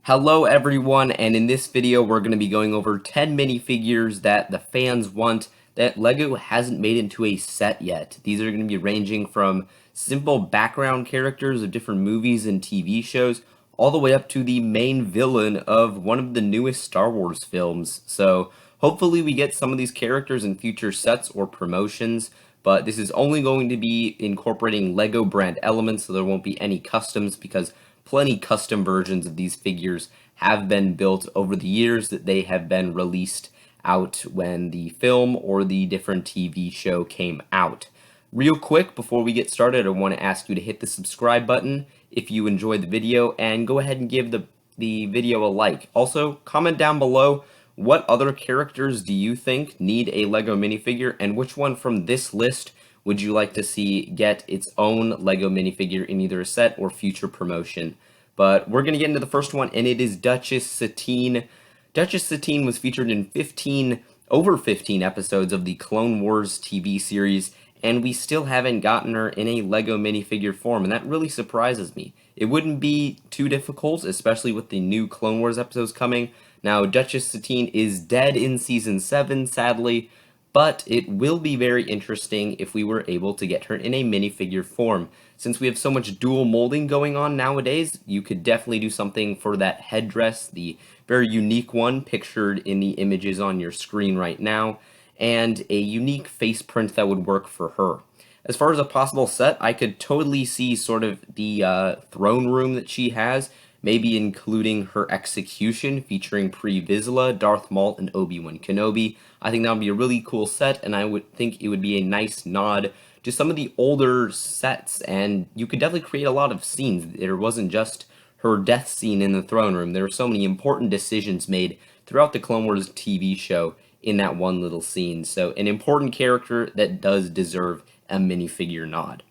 Hello everyone, and in this video we're going to be going over 10 minifigures that the fans want that LEGO hasn't made into a set yet. These are going to be ranging from simple background characters of different movies and TV shows all the way up to the main villain of one of the newest Star Wars films. So hopefully we get some of these characters in future sets or promotions, but this is only going to be incorporating LEGO brand elements, so there won't be any customs because plenty custom versions of these figures have been built over the years that they have been released out when the film or the different TV show came out. Real quick, before we get started, I want to ask you to hit the subscribe button if you enjoyed the video, and go ahead and give the video a like. Also, comment down below what other characters do you think need a LEGO minifigure, and which one from this list would you like to see get its own LEGO minifigure in either a set or future promotion. But we're going to get into the first one, and it is Duchess Satine. Duchess Satine was featured in over 15 episodes of the Clone Wars TV series, and we still haven't gotten her in a LEGO minifigure form, and that really surprises me. It wouldn't be too difficult, especially with the new Clone Wars episodes coming. Now, Duchess Satine is dead in Season 7, sadly, but it will be very interesting if we were able to get her in a minifigure form. Since we have so much dual molding going on nowadays, you could definitely do something for that headdress, the very unique one pictured in the images on your screen right now, and a unique face print that would work for her. As far as a possible set, I could totally see sort of the throne room that she has, maybe including her execution featuring Pre Vizsla, Darth Maul, and Obi-Wan Kenobi. I think that would be a really cool set, and I would think it would be a nice nod to some of the older sets, and you could definitely create a lot of scenes. There wasn't just her death scene in the throne room. There were so many important decisions made throughout the Clone Wars TV show in that one little scene. So an important character that does deserve a minifigure nod.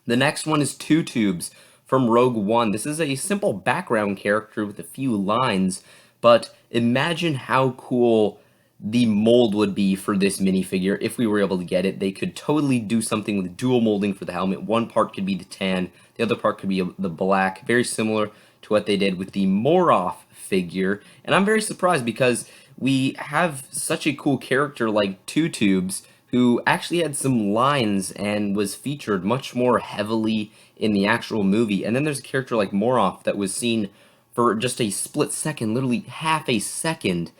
The next one is Two Tubes from Rogue One. This is a simple background character with a few lines, but imagine how cool the mold would be for this minifigure if we were able to get it. They could totally do something with dual molding for the helmet. One part could be the tan, the other part could be the black, very similar to what they did with the Moroff figure. And I'm very surprised because we have such a cool character like Two Tubes, who actually had some lines and was featured much more heavily in the actual movie. And then there's a character like Moroff that was seen for just a split second, literally half a second,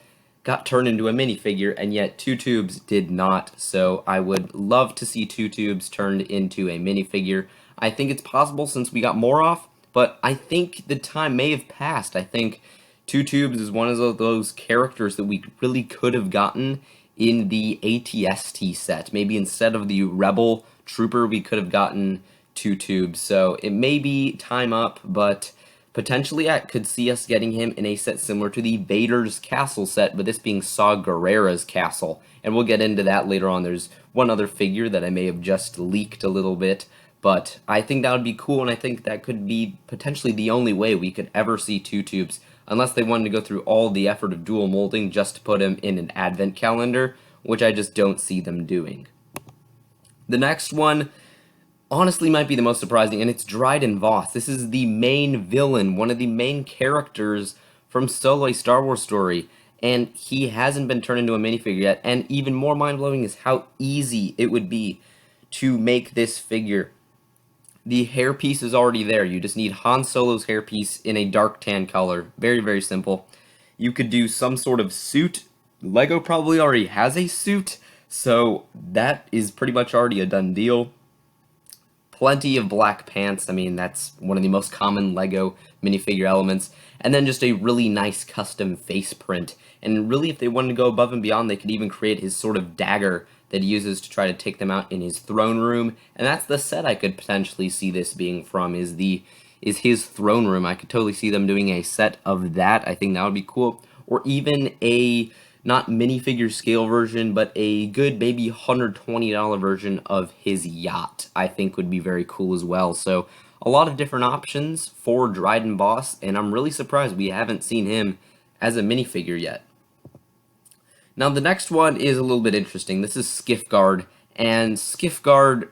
got turned into a minifigure, and yet Two Tubes did not. So I would love to see Two Tubes turned into a minifigure. I think it's possible since we got Moroff, but I think the time may have passed. I think Two Tubes is one of those characters that we really could have gotten in the ATST set. Maybe instead of the Rebel Trooper, we could have gotten Two Tubes. So it may be time up, but potentially I could see us getting him in a set similar to the Vader's Castle set, but this being Saw Gerrera's castle. And we'll get into that later on. There's one other figure that I may have just leaked a little bit, but I think that would be cool, and I think that could be potentially the only way we could ever see Two Tubes, unless they wanted to go through all the effort of dual molding just to put him in an advent calendar, which I just don't see them doing. The next one honestly might be the most surprising, and it's Dryden Voss. This is the main villain, one of the main characters from Solo: A Star Wars Story, and he hasn't been turned into a minifigure yet, and even more mind-blowing is how easy it would be to make this figure. The hairpiece is already there. You just need Han Solo's hairpiece in a dark tan color. Very, very simple. You could do some sort of suit. LEGO probably already has a suit, so that is pretty much already a done deal. Plenty of black pants. I mean, that's one of the most common LEGO minifigure elements. And then just a really nice custom face print. And really, if they wanted to go above and beyond, they could even create his sort of dagger that he uses to try to take them out in his throne room. And that's the set I could potentially see this being from, is his throne room. I could totally see them doing a set of that. I think that would be cool. Or even a not minifigure scale version, but a good maybe $120 version of his yacht, I think would be very cool as well. So a lot of different options for Dryden Voss, and I'm really surprised we haven't seen him as a minifigure yet. Now the next one is a little bit interesting. This is Skiffguard, and Skiffguard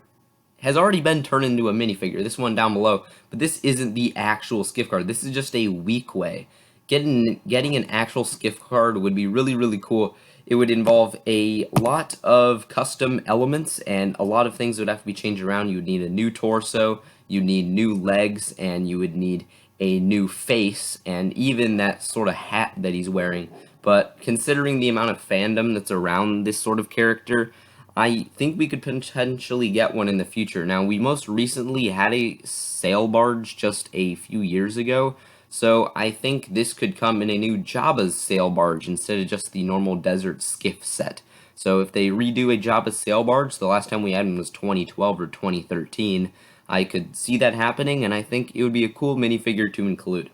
has already been turned into a minifigure, this one down below, but this isn't the actual Skiffguard. This is just a Weequay. getting an actual skiff card would be really cool. It would involve a lot of custom elements and a lot of things would have to be changed around. You would need a new torso, you need new legs, and you would need a new face, and even that sort of hat that he's wearing. But considering the amount of fandom that's around this sort of character, I think we could potentially get one in the future. Now, we most recently had a sail barge just a few years ago, so I think this could come in a new Jabba's sail barge instead of just the normal desert skiff set. So if they redo a Jabba's sail barge, the last time we had one was 2012 or 2013, I could see that happening, and I think it would be a cool minifigure to include.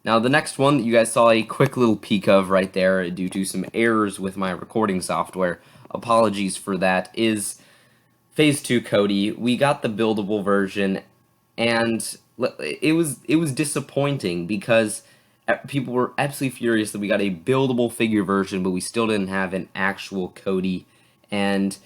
Now, the next one that you guys saw a quick little peek of right there due to some errors with my recording software, apologies for that, is Phase 2 Cody. We got the buildable version, and it was disappointing because people were absolutely furious that we got a buildable figure version, but we still didn't have an actual Cody. And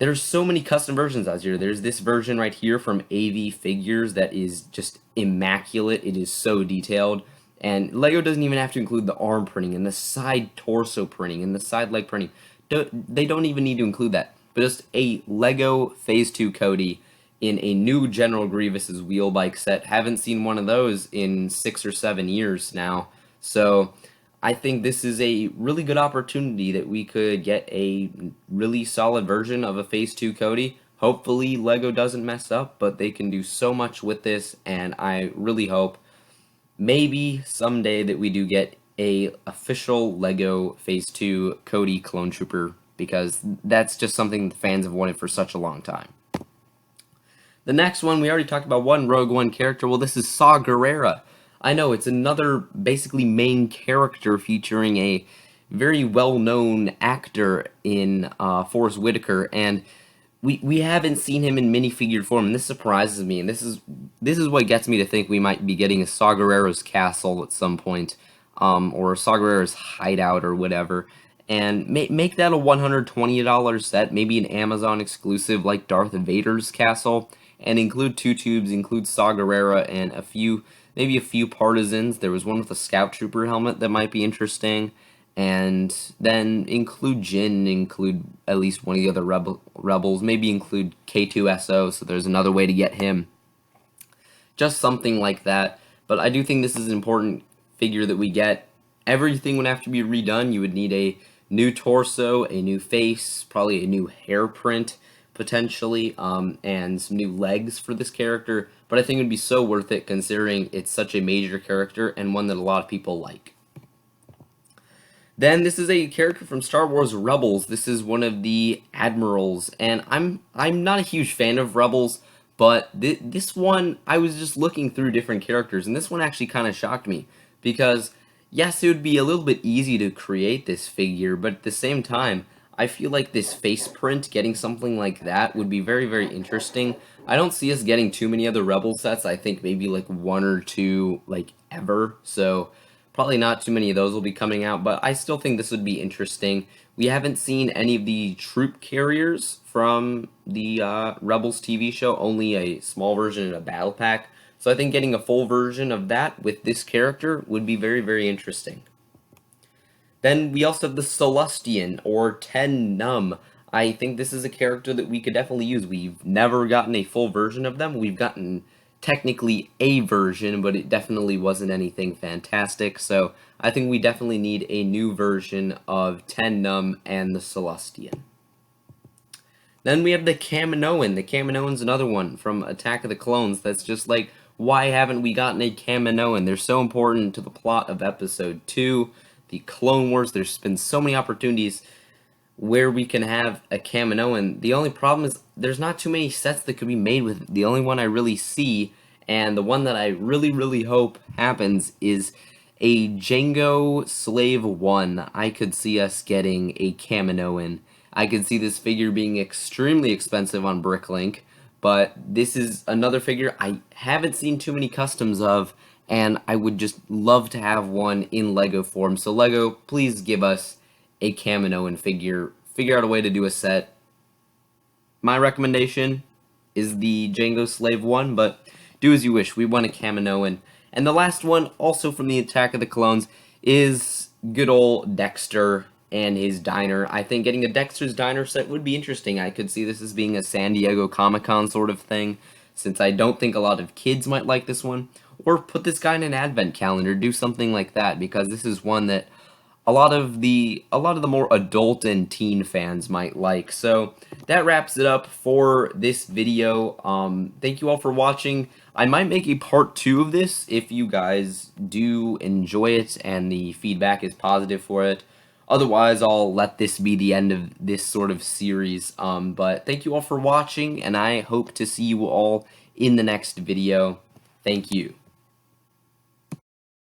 there's so many custom versions out here. There's this version right here from AV Figures that is just immaculate. It is so detailed. And LEGO doesn't even have to include the arm printing and the side torso printing and the side leg printing. They don't even need to include that. But just a LEGO Phase 2 Cody in a new General Grievous's wheel bike set. Haven't seen one of those in 6 or 7 years now. So I think this is a really good opportunity that we could get a really solid version of a Phase 2 Cody. Hopefully LEGO doesn't mess up, but they can do so much with this, and I really hope maybe someday that we do get a official LEGO Phase 2 Cody Clone Trooper, because that's just something the fans have wanted for such a long time. The next one, we already talked about one Rogue One character. Well, this is Saw Gerrera. I know, it's another basically main character featuring a very well-known actor in Forrest Whitaker, and we haven't seen him in minifigure form, and this surprises me, and this is what gets me to think we might be getting a Saw Gerrera's castle at some point, or Saw Gerrera's hideout or whatever, and make that a $120 set, maybe an Amazon exclusive like Darth Vader's castle, and include 2 tubes, include Saw Gerrera and maybe a few partisans. There was one with a Scout Trooper helmet that might be interesting. And then include Jin, include at least one of the other rebels, maybe include K2SO, so there's another way to get him. Just something like that. But I do think this is an important figure that we get. Everything would have to be redone. You would need a new torso, a new face, probably a new hair print, potentially, and some new legs for this character. But I think it would be so worth it considering it's such a major character and one that a lot of people like. Then this is a character from Star Wars Rebels. This is one of the admirals, and I'm not a huge fan of Rebels, but this one, I was just looking through different characters, and this one actually kind of shocked me because yes, it would be a little bit easy to create this figure, but at the same time, I feel like this face print, getting something like that would be very interesting. I don't see us getting too many other Rebel sets. I think maybe like 1 or 2 like ever. So probably not too many of those will be coming out, but I still think this would be interesting. We haven't seen any of the troop carriers from the Rebels TV show, only a small version in a battle pack. So I think getting a full version of that with this character would be very interesting. Then we also have the Celestian, or Ten Numb. I think this is a character that we could definitely use. We've never gotten a full version of them. We've gotten technically a version, but it definitely wasn't anything fantastic. So I think we definitely need a new version of Ten Numb and the Celestian. Then we have the Kaminoan. The Kaminoan's another one from Attack of the Clones that's just like, why haven't we gotten a Kaminoan? They're so important to the plot of Episode 2, the Clone Wars. There's been so many opportunities where we can have a Kaminoan. The only problem is there's not too many sets that could be made with it. The only one I really see, and the one that I really hope happens, is a Jango Slave 1. I could see us getting a Kaminoan. I could see this figure being extremely expensive on Bricklink, but this is another figure I haven't seen too many customs of, and I would just love to have one in LEGO form. So LEGO, please give us a Kaminoan figure. Figure out a way to do a set. My recommendation is the Jango Slave 1, but do as you wish. We want a Kaminoan. And the last one, also from the Attack of the Clones, is good old Dexter and his diner. I think getting a Dexter's Diner set would be interesting. I could see this as being a San Diego Comic-Con sort of thing, since I don't think a lot of kids might like this one. Or put this guy in an advent calendar, do something like that, because this is one that a lot of the more adult and teen fans might like. So that wraps it up for this video. Thank you all for watching. I might make a part 2 of this if you guys do enjoy it and the feedback is positive for it. Otherwise, I'll let this be the end of this sort of series. But thank you all for watching, and I hope to see you all in the next video. Thank you.